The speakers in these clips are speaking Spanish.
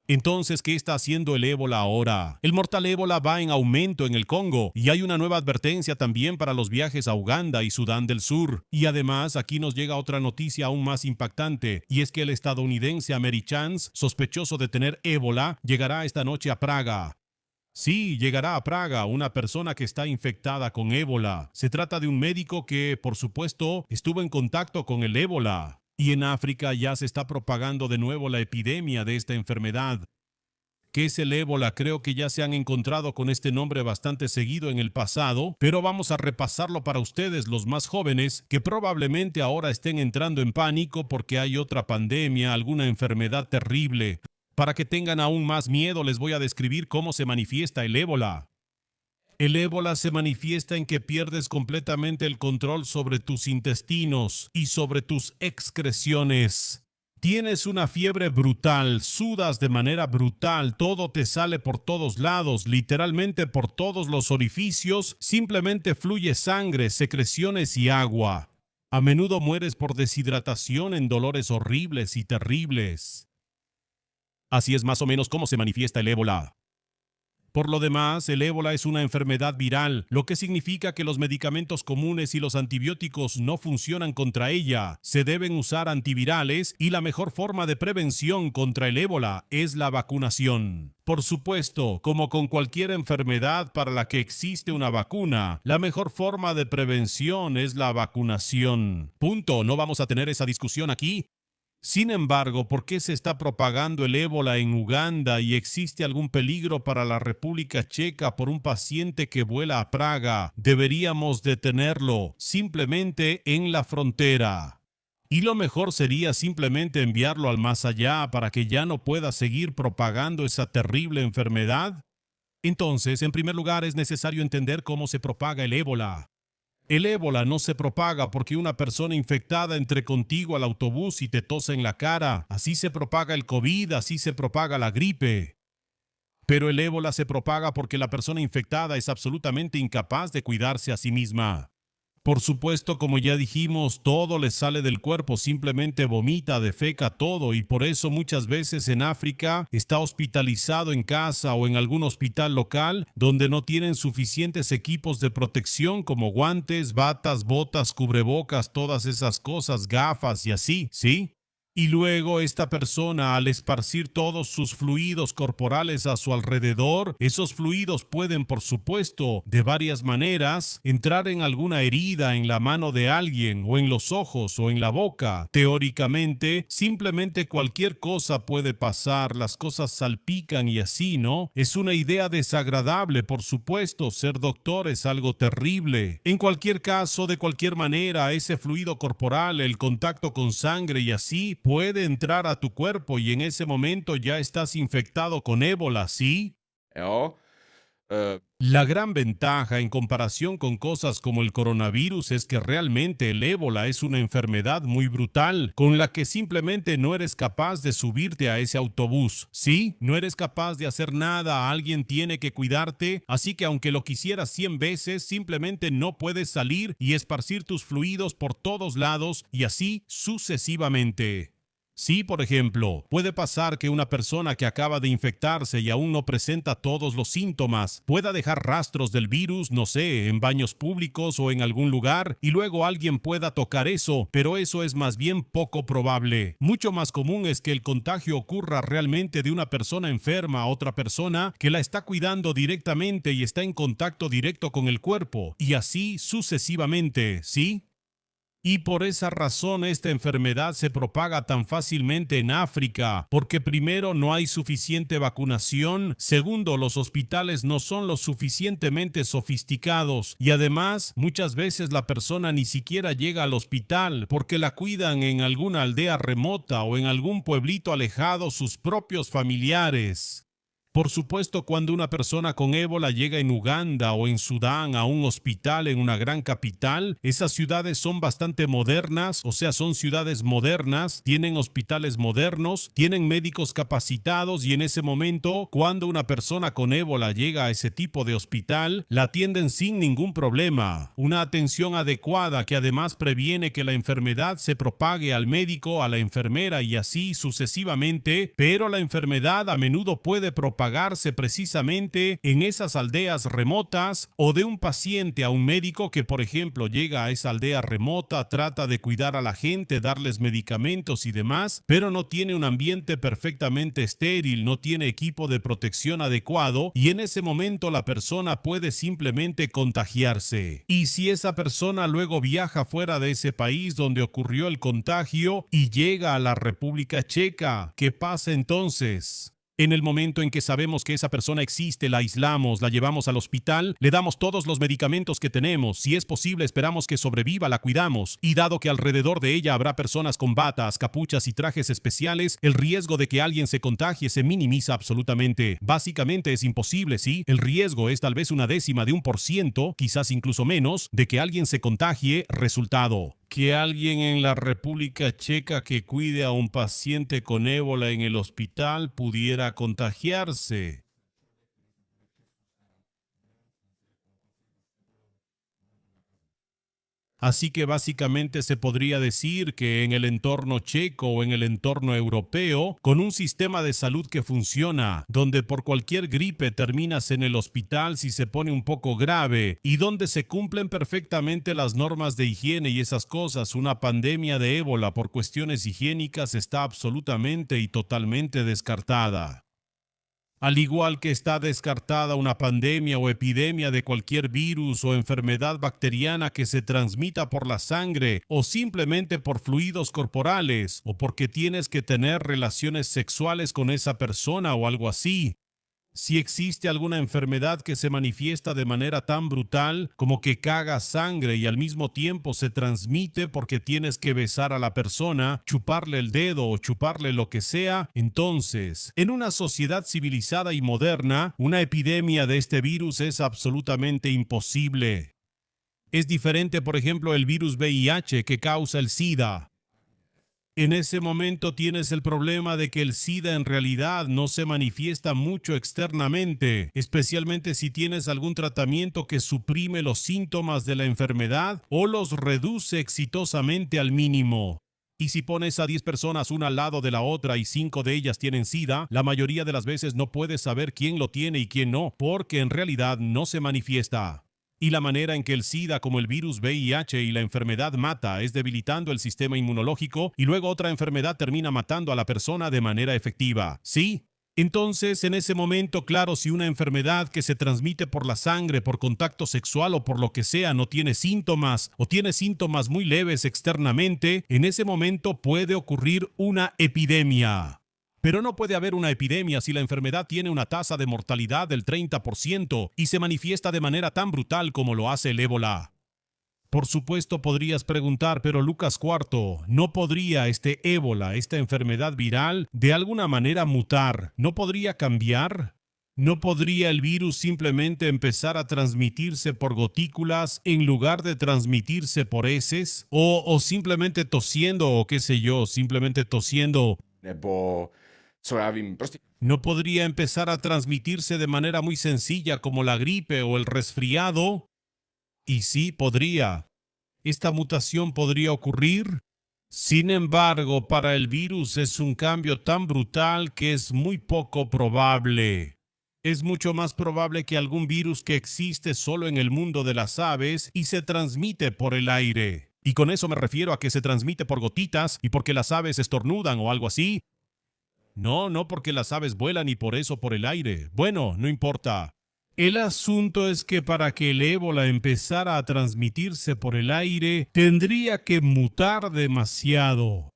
Entonces, ¿qué está haciendo el ébola ahora? El mortal ébola va en aumento en el Congo y hay una nueva advertencia también para los viajes a Uganda y Sudán del Sur. Y además, aquí nos llega otra noticia aún más impactante, y es que el estadounidense Americhance, sospechoso de tener ébola, llegará esta noche a Praga. Sí, llegará a Praga una persona que está infectada con ébola. Se trata de un médico que, por supuesto, estuvo en contacto con el ébola. Y en África ya se está propagando de nuevo la epidemia de esta enfermedad. ¿Qué es el ébola? Creo que ya se han encontrado con este nombre bastante seguido en el pasado, pero vamos a repasarlo para ustedes, los más jóvenes, que probablemente ahora estén entrando en pánico porque hay otra pandemia, alguna enfermedad terrible. Para que tengan aún más miedo, les voy a describir cómo se manifiesta el ébola. El ébola se manifiesta en que pierdes completamente el control sobre tus intestinos y sobre tus excreciones. Tienes una fiebre brutal, sudas de manera brutal, todo te sale por todos lados, literalmente por todos los orificios, simplemente fluye sangre, secreciones y agua. A menudo mueres por deshidratación en dolores horribles y terribles. Así es más o menos cómo se manifiesta el ébola. Por lo demás, el ébola es una enfermedad viral, lo que significa que los medicamentos comunes y los antibióticos no funcionan contra ella. Se deben usar antivirales y la mejor forma de prevención contra el ébola es la vacunación. Por supuesto, como con cualquier enfermedad para la que existe una vacuna, la mejor forma de prevención es la vacunación. Punto. No vamos a tener esa discusión aquí. Sin embargo, ¿por qué se está propagando el ébola en Uganda y existe algún peligro para la República Checa por un paciente que vuela a Praga? Deberíamos detenerlo simplemente en la frontera. Y lo mejor sería simplemente enviarlo al más allá para que ya no pueda seguir propagando esa terrible enfermedad. Entonces, en primer lugar, es necesario entender cómo se propaga el ébola. El ébola no se propaga porque una persona infectada entre contigo al autobús y te tose en la cara. Así se propaga el COVID, así se propaga la gripe. Pero el ébola se propaga porque la persona infectada es absolutamente incapaz de cuidarse a sí misma. Por supuesto, como ya dijimos, todo le sale del cuerpo, simplemente vomita, defeca todo, y por eso muchas veces en África está hospitalizado en casa o en algún hospital local donde no tienen suficientes equipos de protección como guantes, batas, botas, cubrebocas, todas esas cosas, gafas y así, ¿sí? Y luego esta persona, al esparcir todos sus fluidos corporales a su alrededor, esos fluidos pueden, por supuesto, de varias maneras, entrar en alguna herida en la mano de alguien, o en los ojos, o en la boca. Teóricamente, simplemente cualquier cosa puede pasar, las cosas salpican y así, ¿no? Es una idea desagradable, por supuesto, ser doctor es algo terrible. En cualquier caso, de cualquier manera, ese fluido corporal, el contacto con sangre y así, puede entrar a tu cuerpo y en ese momento ya estás infectado con ébola, ¿sí? Ja, La gran ventaja en comparación con cosas como el coronavirus es que realmente el ébola es una enfermedad muy brutal, con la que simplemente no eres capaz de subirte a ese autobús, ¿sí? No eres capaz de hacer nada, alguien tiene que cuidarte, así que aunque lo quisieras 100 veces, simplemente no puedes salir y esparcir tus fluidos por todos lados y así sucesivamente. Sí, por ejemplo, puede pasar que una persona que acaba de infectarse y aún no presenta todos los síntomas pueda dejar rastros del virus, no sé, en baños públicos o en algún lugar, y luego alguien pueda tocar eso, pero eso es más bien poco probable. Mucho más común es que el contagio ocurra realmente de una persona enferma a otra persona que la está cuidando directamente y está en contacto directo con el cuerpo, y así sucesivamente, ¿sí? Y por esa razón esta enfermedad se propaga tan fácilmente en África, porque primero no hay suficiente vacunación, segundo los hospitales no son lo suficientemente sofisticados y además muchas veces la persona ni siquiera llega al hospital porque la cuidan en alguna aldea remota o en algún pueblito alejado sus propios familiares. Por supuesto, cuando una persona con ébola llega en Uganda o en Sudán a un hospital en una gran capital, esas ciudades son bastante modernas, o sea, son ciudades modernas, tienen hospitales modernos, tienen médicos capacitados y en ese momento, cuando una persona con ébola llega a ese tipo de hospital, la atienden sin ningún problema. Una atención adecuada que además previene que la enfermedad se propague al médico, a la enfermera y así sucesivamente, pero la enfermedad a menudo puede propagarse precisamente en esas aldeas remotas o de un paciente a un médico que, por ejemplo, llega a esa aldea remota, trata de cuidar a la gente, darles medicamentos y demás, pero no tiene un ambiente perfectamente estéril, no tiene equipo de protección adecuado y en ese momento la persona puede simplemente contagiarse. Y si esa persona luego viaja fuera de ese país donde ocurrió el contagio y llega a la República Checa, ¿qué pasa entonces? En el momento en que sabemos que esa persona existe, la aislamos, la llevamos al hospital, le damos todos los medicamentos que tenemos, si es posible esperamos que sobreviva, la cuidamos, y dado que alrededor de ella habrá personas con batas, capuchas y trajes especiales, el riesgo de que alguien se contagie se minimiza absolutamente. Básicamente es imposible, ¿sí? El riesgo es tal vez 0,1%, quizás incluso menos, de que alguien se contagie. Resultado: que alguien en la República Checa que cuide a un paciente con ébola en el hospital pudiera contagiarse. Así que básicamente se podría decir que en el entorno checo o en el entorno europeo, con un sistema de salud que funciona, donde por cualquier gripe terminas en el hospital si se pone un poco grave y donde se cumplen perfectamente las normas de higiene y esas cosas, una pandemia de ébola por cuestiones higiénicas está absolutamente y totalmente descartada. Al igual que está descartada una pandemia o epidemia de cualquier virus o enfermedad bacteriana que se transmita por la sangre o simplemente por fluidos corporales o porque tienes que tener relaciones sexuales con esa persona o algo así. Si existe alguna enfermedad que se manifiesta de manera tan brutal como que caga sangre y al mismo tiempo se transmite porque tienes que besar a la persona, chuparle el dedo o chuparle lo que sea, entonces, en una sociedad civilizada y moderna, una epidemia de este virus es absolutamente imposible. Es diferente, por ejemplo, el virus VIH que causa el SIDA. En ese momento tienes el problema de que el SIDA en realidad no se manifiesta mucho externamente, especialmente si tienes algún tratamiento que suprime los síntomas de la enfermedad o los reduce exitosamente al mínimo. Y si pones a 10 personas una al lado de la otra y 5 de ellas tienen SIDA, la mayoría de las veces no puedes saber quién lo tiene y quién no, porque en realidad no se manifiesta. Y la manera en que el SIDA, como el virus VIH y la enfermedad mata, es debilitando el sistema inmunológico y luego otra enfermedad termina matando a la persona de manera efectiva. ¿Sí? Entonces, en ese momento, claro, si una enfermedad que se transmite por la sangre, por contacto sexual o por lo que sea no tiene síntomas o tiene síntomas muy leves externamente, en ese momento puede ocurrir una epidemia. Pero no puede haber una epidemia si la enfermedad tiene una tasa de mortalidad del 30% y se manifiesta de manera tan brutal como lo hace el ébola. Por supuesto podrías preguntar, pero Lucas IV, ¿no podría este ébola, esta enfermedad viral, de alguna manera mutar? ¿No podría cambiar? ¿No podría el virus simplemente empezar a transmitirse por gotículas en lugar de transmitirse por heces? O simplemente tosiendo, o qué sé yo, simplemente tosiendo. ¿No podría empezar a transmitirse de manera muy sencilla como la gripe o el resfriado? Y sí, podría. ¿Esta mutación podría ocurrir? Sin embargo, para el virus es un cambio tan brutal que es muy poco probable. Es mucho más probable que algún virus que existe solo en el mundo de las aves y se transmite por el aire. Y con eso me refiero a que se transmite por gotitas y porque las aves estornudan o algo así. No porque las aves vuelan y por eso por el aire. Bueno, no importa. El asunto es que para que el ébola empezara a transmitirse por el aire, tendría que mutar demasiado.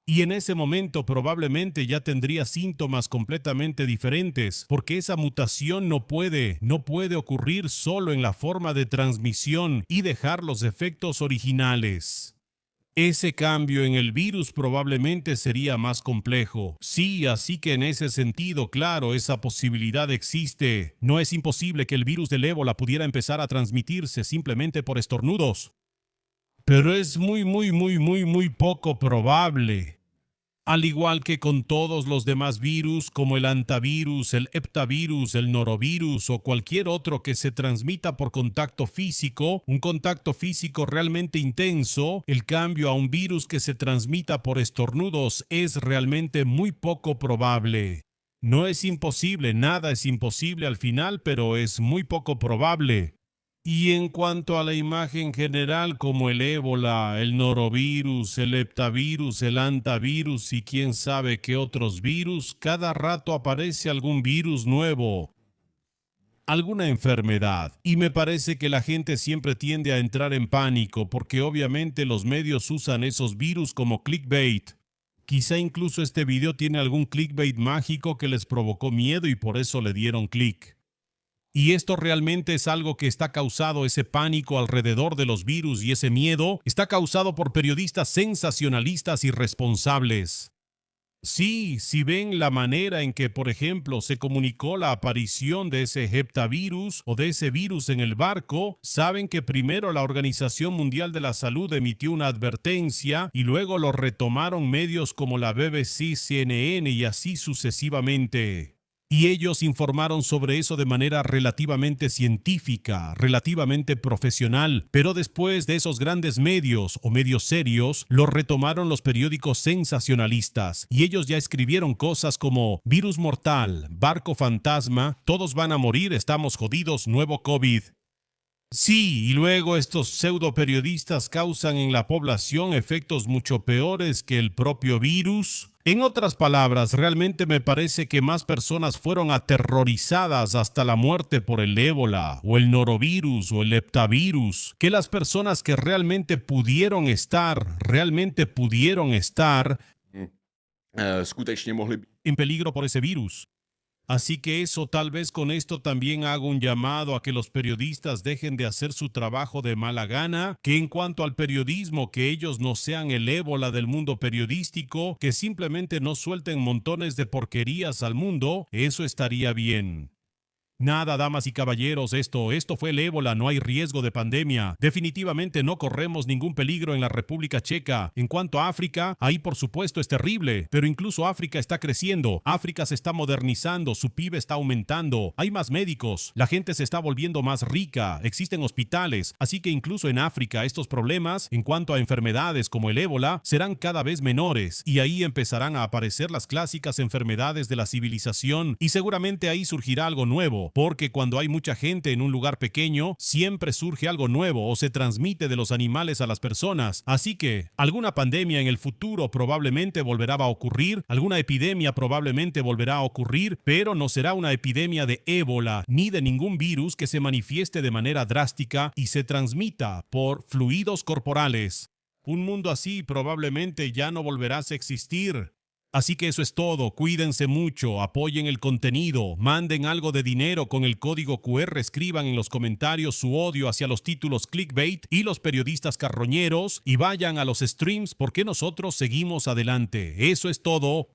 Y en ese momento probablemente ya tendría síntomas completamente diferentes, porque esa mutación no puede ocurrir solo en la forma de transmisión y dejar los efectos originales. Ese cambio en el virus probablemente sería más complejo. Sí, así que en ese sentido, claro, esa posibilidad existe. No es imposible que el virus del ébola pudiera empezar a transmitirse simplemente por estornudos. Pero es muy poco probable. Al igual que con todos los demás virus, como el hantavirus, el heptavirus, el norovirus o cualquier otro que se transmita por contacto físico, un contacto físico realmente intenso, el cambio a un virus que se transmita por estornudos es realmente muy poco probable. No es imposible, nada es imposible al final, pero es muy poco probable. Y en cuanto a la imagen general, como el ébola, el norovirus, el heptavirus, el hantavirus y quién sabe qué otros virus, cada rato aparece algún virus nuevo, alguna enfermedad. Y me parece que la gente siempre tiende a entrar en pánico porque obviamente los medios usan esos virus como clickbait. Quizá incluso este video tiene algún clickbait mágico que les provocó miedo y por eso le dieron click. Y esto realmente es algo que está causado, ese pánico alrededor de los virus y ese miedo está causado por periodistas sensacionalistas irresponsables. Sí, si ven la manera en que, por ejemplo, se comunicó la aparición de ese heptavirus o de ese virus en el barco, saben que primero la Organización Mundial de la Salud emitió una advertencia y luego lo retomaron medios como la BBC, CNN y así sucesivamente. Y ellos informaron sobre eso de manera relativamente científica, relativamente profesional, pero después de esos grandes medios o medios serios, lo retomaron los periódicos sensacionalistas y ellos ya escribieron cosas como virus mortal, barco fantasma, todos van a morir, estamos jodidos, nuevo COVID. Sí, y luego estos pseudo periodistas causan en la población efectos mucho peores que el propio virus. En otras palabras, realmente me parece que más personas fueron aterrorizadas hasta la muerte por el ébola, o el norovirus, o el heptavirus, que las personas que realmente pudieron estar skutečně mohly být en peligro por ese virus. Así que eso, tal vez con esto también hago un llamado a que los periodistas dejen de hacer su trabajo de mala gana, que en cuanto al periodismo, que ellos no sean el ébola del mundo periodístico, que simplemente no suelten montones de porquerías al mundo, eso estaría bien. Nada, damas y caballeros, esto fue el ébola, no hay riesgo de pandemia. Definitivamente no corremos ningún peligro en la República Checa. En cuanto a África, ahí por supuesto es terrible, pero incluso África está creciendo, África se está modernizando, su PIB está aumentando, hay más médicos, la gente se está volviendo más rica, existen hospitales, así que incluso en África estos problemas, en cuanto a enfermedades como el ébola, serán cada vez menores y ahí empezarán a aparecer las clásicas enfermedades de la civilización y seguramente ahí surgirá algo nuevo. Porque cuando hay mucha gente en un lugar pequeño, siempre surge algo nuevo o se transmite de los animales a las personas. Así que alguna pandemia en el futuro probablemente volverá a ocurrir, alguna epidemia probablemente volverá a ocurrir, pero no será una epidemia de ébola ni de ningún virus que se manifieste de manera drástica y se transmita por fluidos corporales. Un mundo así probablemente ya no volverá a existir. Así que eso es todo, cuídense mucho, apoyen el contenido, manden algo de dinero con el código QR, escriban en los comentarios su odio hacia los títulos clickbait y los periodistas carroñeros y vayan a los streams porque nosotros seguimos adelante. Eso es todo.